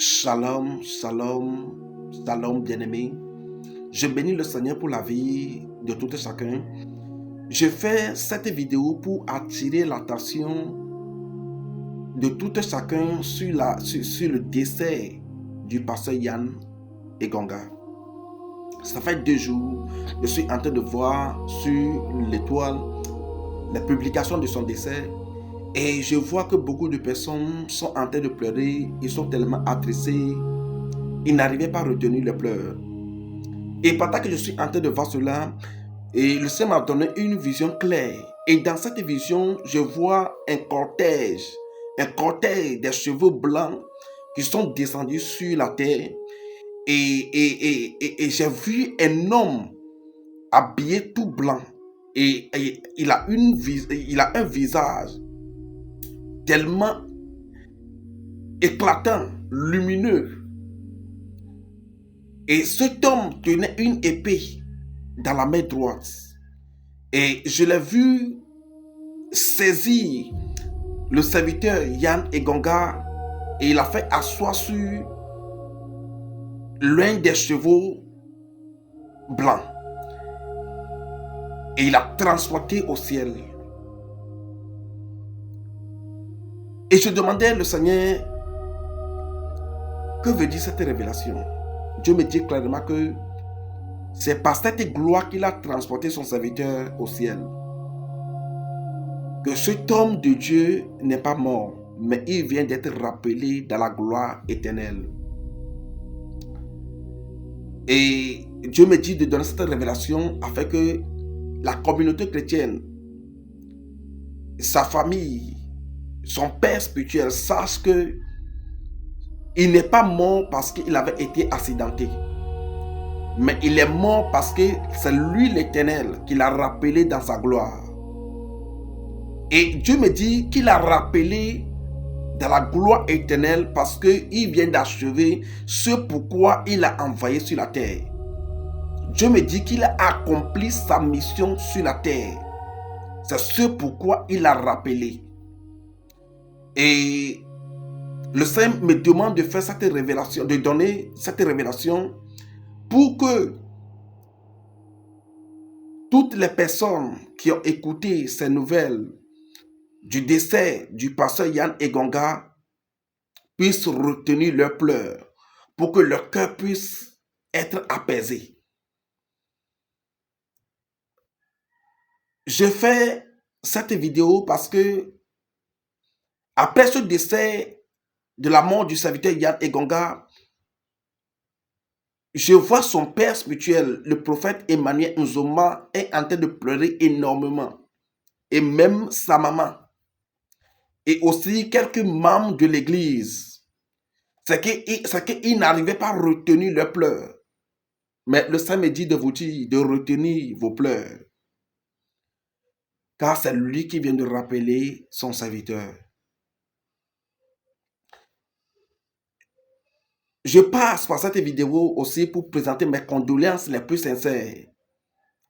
Shalom, shalom, shalom bien-aimé. Je bénis le Seigneur pour la vie de tout et chacun. Je fais cette vidéo pour attirer l'attention de tout et chacun sur le décès du pasteur Yann Egonga. Ça fait 2 jours, je suis en train de voir sur l'étoile les publications de son décès. Et je vois que beaucoup de personnes sont en train de pleurer. Ils sont tellement attristés. Ils n'arrivaient pas à retenir les pleurs. Et pendant que je suis en train de voir cela, et le Seigneur m'a donné une vision claire. Et dans cette vision, je vois un cortège des cheveux blancs qui sont descendus sur la terre. Et j'ai vu un homme habillé tout blanc. Et il a un visage tellement éclatant, lumineux. Et cet homme tenait une épée dans la main droite. Et je l'ai vu saisir le serviteur Yann Egonga et il a fait asseoir sur l'un des chevaux blancs. Et il a transporté au ciel. Et je demandais au Seigneur, que veut dire cette révélation? Dieu me dit clairement que c'est par cette gloire qu'il a transporté son serviteur au ciel. Que cet homme de Dieu n'est pas mort, mais il vient d'être rappelé dans la gloire éternelle. Et Dieu me dit de donner cette révélation afin que la communauté chrétienne, sa famille, son père spirituel sache que il n'est pas mort parce qu'il avait été accidenté. Mais il est mort parce que c'est lui l'Éternel qui l'a rappelé dans sa gloire. Et Dieu me dit qu'il a rappelé dans la gloire éternelle parce qu'il vient d'achever ce pourquoi il a envoyé sur la terre. Dieu me dit qu'il a accompli sa mission sur la terre. C'est ce pourquoi il a rappelé. Et le Seigneur me demande de faire cette révélation, de donner cette révélation pour que toutes les personnes qui ont écouté ces nouvelles du décès du pasteur Yann Egonga puissent retenir leurs pleurs pour que leur cœur puisse être apaisé. Je fais cette vidéo parce que après ce décès de la mort du serviteur Yann Egonga, je vois son père spirituel, le prophète Emmanuel Nzoma, est en train de pleurer énormément. Et même sa maman. Et aussi quelques membres de l'église. C'est qu'ils n'arrivaient pas à retenir leurs pleurs. Mais le Seigneur me dit de vous dire de retenir vos pleurs. Car c'est lui qui vient de rappeler son serviteur. Je passe par cette vidéo aussi pour présenter mes condoléances les plus sincères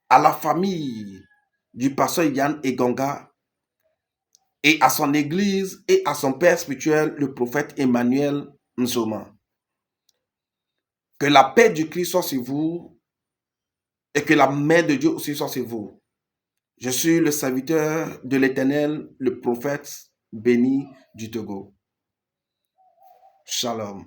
à la famille du pasteur Yann Egonga et à son église et à son père spirituel, le prophète Emmanuel Nzoma. Que la paix du Christ soit sur vous et que la main de Dieu aussi soit sur vous. Je suis le serviteur de l'Éternel, le prophète béni du Togo. Shalom.